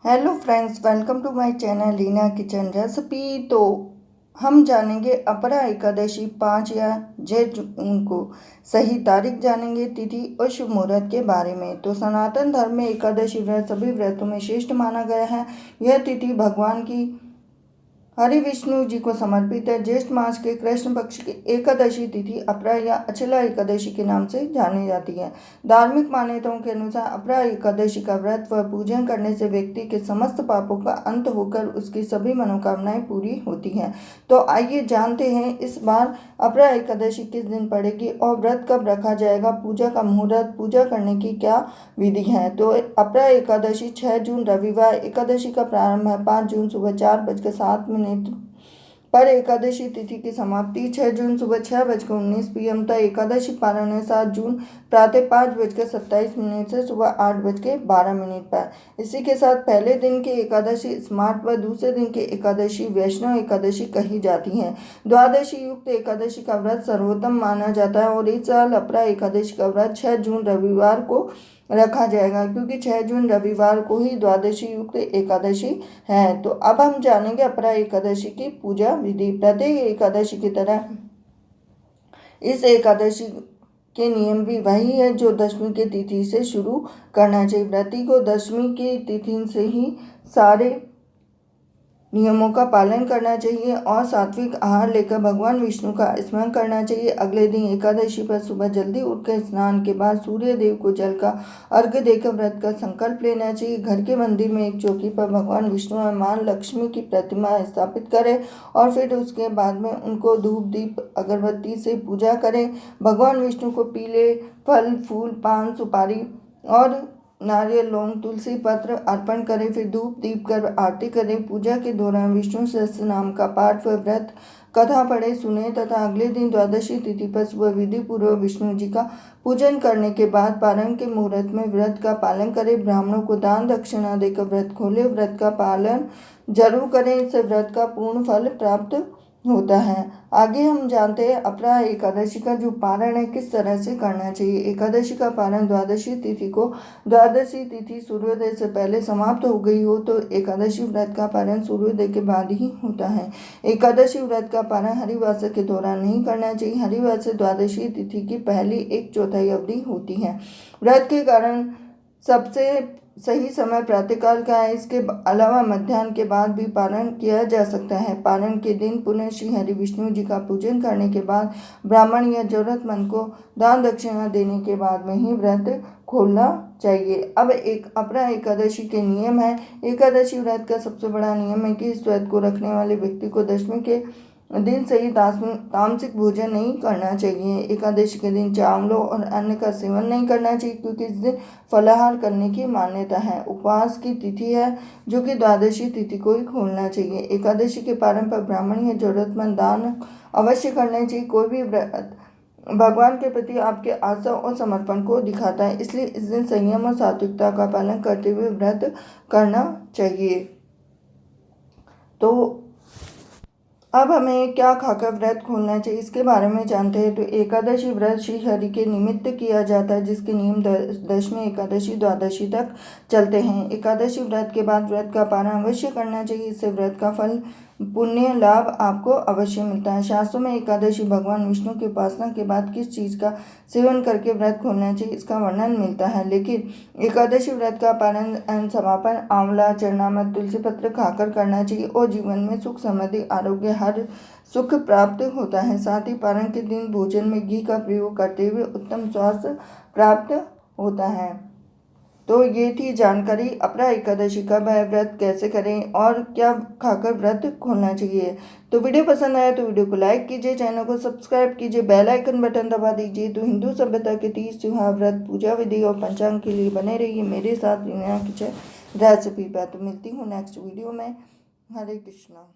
Hello friends, welcome to my channel Leena kitchen recipe. तो हम जानेंगे अपरा एकादशी 5 या 6 जून को सही तारीख जानेंगे, तिथि और शुभ मुहूर्त के बारे में। तो सनातन धर्म में एकादशी व्रत सभी व्रतों में श्रेष्ठ माना गया है। यह तिथि भगवान की हरि विष्णु जी को समर्पित है। ज्येष्ठ मास के कृष्ण पक्ष की एकादशी तिथि अपरा या अचला एकादशी के नाम से जानी जाती है। धार्मिक मान्यताओं के अनुसार अपरा एकादशी का व्रत व पूजन करने से व्यक्ति के समस्त पापों का अंत होकर उसकी सभी मनोकामनाएं पूरी होती हैं। तो आइए जानते हैं इस बार अपरा एकादशी किस दिन पड़ेगी और व्रत कब रखा जाएगा, पूजा का मुहूर्त, पूजा करने की क्या विधि है। तो अपरा एकादशी 6 जून रविवार एकादशी का प्रारंभ है। 5 जून सुबह 4:07 पर एकादशी तिथि की समाप्ति 6 जून सुबह 6:19 PM तक एकादशी पारण है। 7 जून प्रातः 5:27 से सुबह 8:12 पर। इसी के साथ पहले दिन की एकादशी स्मार्ट व दूसरे दिन की एकादशी वैष्णव एकादशी कही जाती है। द्वादशी युक्त एकादशी का व्रत सर्वोत्तम माना जाता है और इस साल अपरा एकादशी का व्रत 6 जून रविवार को रखा जाएगा, क्योंकि 6 जून रविवार को ही द्वादशी युक्त एकादशी है। तो अब हम जानेंगे अपरा एकादशी की पूजा विधि। प्रत्येक एकादशी की तरह इस एकादशी के नियम भी वही है जो दशमी की तिथि से शुरू करना चाहिए। व्रती को दशमी की तिथि से ही सारे नियमों का पालन करना चाहिए और सात्विक आहार लेकर भगवान विष्णु का स्मरण करना चाहिए। अगले दिन एकादशी पर सुबह जल्दी उठकर स्नान के बाद सूर्य देव को जल का अर्घ्य देकर व्रत का संकल्प लेना चाहिए। घर के मंदिर में एक चौकी पर भगवान विष्णु और मां लक्ष्मी की प्रतिमा स्थापित करें और फिर उसके बाद में उनको धूप दीप अगरबत्ती से पूजा करें। भगवान विष्णु को पीले फल, फूल, पान, सुपारी और नारियल, लौंग, तुलसी पत्र अर्पण करें। फिर धूप दीप कर आरती करें। पूजा के दौरान विष्णु सहस्त्र नाम का पाठ व व्रत कथा पढ़े सुने तथा अगले दिन द्वादशी तिथि पर सुबह विधि पूर्वक विष्णु जी का पूजन करने के बाद पारण के मुहूर्त में व्रत का पालन करें। ब्राह्मणों को दान दक्षिणा देकर व्रत खोले। व्रत का पालन जरूर करें, इससे व्रत का पूर्ण फल प्राप्त होता है। आगे हम जानते हैं अपरा एकादशी का जो पारण है किस तरह से करना चाहिए। एकादशी का पारण द्वादशी तिथि को, द्वादशी तिथि सूर्योदय से पहले समाप्त हो गई हो तो एकादशी व्रत का पारण सूर्योदय के बाद ही होता है। एकादशी व्रत का पारण हरिवास के दौरान नहीं करना चाहिए। हरिवास द्वादशी तिथि की पहली 1/4 अवधि होती है। व्रत के कारण सबसे सही समय प्रातःकाल का है। इसके अलावा मध्याह्न के बाद भी पारण किया जा सकता है। पारण के दिन पुनः श्री हरि विष्णु जी का पूजन करने के बाद ब्राह्मण या जरूरतमंद को दान दक्षिणा देने के बाद में ही व्रत खोलना चाहिए। अब एक अपरा एकादशी के नियम है। एकादशी व्रत का सबसे बड़ा नियम है कि इस व्रत को रखने वाले व्यक्ति को दशमी के दिन से ही तामसिक भोजन नहीं करना चाहिए। एकादशी के दिन चावलों और अन्न का सेवन नहीं करना चाहिए, क्योंकि इस दिन फलाहार करने की मान्यता है। उपवास की तिथि है जो कि द्वादशी तिथि को ही खोलना चाहिए। एकादशी के पारण पर ब्राह्मण या जरूरतमंद दान अवश्य करना चाहिए। कोई भी व्रत भगवान के प्रति आपके आस्था और समर्पण को दिखाता है, इसलिए इस दिन संयम और सात्विकता का पालन करते हुए व्रत करना चाहिए। तो अब हमें क्या खाकर व्रत खोलना चाहिए इसके बारे में जानते हैं। तो एकादशी व्रत श्री हरि के निमित्त किया जाता है, जिसके नियम दशमी, एकादशी, द्वादशी तक चलते हैं। एकादशी व्रत के बाद व्रत का पारण अवश्य करना चाहिए, इससे व्रत का फल पुण्य लाभ आपको अवश्य मिलता है। शास्त्रों में एकादशी भगवान विष्णु की उपासना के बाद किस चीज़ का सेवन करके व्रत खोलना चाहिए इसका वर्णन मिलता है, लेकिन एकादशी व्रत का पारण समापन आंवला, चरणामृत, तुलसी पत्र खाकर करना चाहिए और जीवन में सुख, समृद्धि, आरोग्य, हर सुख प्राप्त होता है। साथ ही पारण के दिन भोजन में घी का प्रयोग करते हुए उत्तम स्वास्थ्य प्राप्त होता है। तो ये थी जानकारी अपरा एकादशी का व्रत कैसे करें और क्या खाकर व्रत खोलना चाहिए। तो वीडियो पसंद आया तो वीडियो को लाइक कीजिए, चैनल को सब्सक्राइब कीजिए, बेल आइकन बटन दबा दीजिए। तो हिंदू सभ्यता के 30 त्योहार, व्रत, पूजा विधि और पंचांग के लिए बने रहिए मेरे साथ लीना किचन रेसिपी पर। तो मिलती हूँ नेक्स्ट वीडियो में। हरे कृष्णा।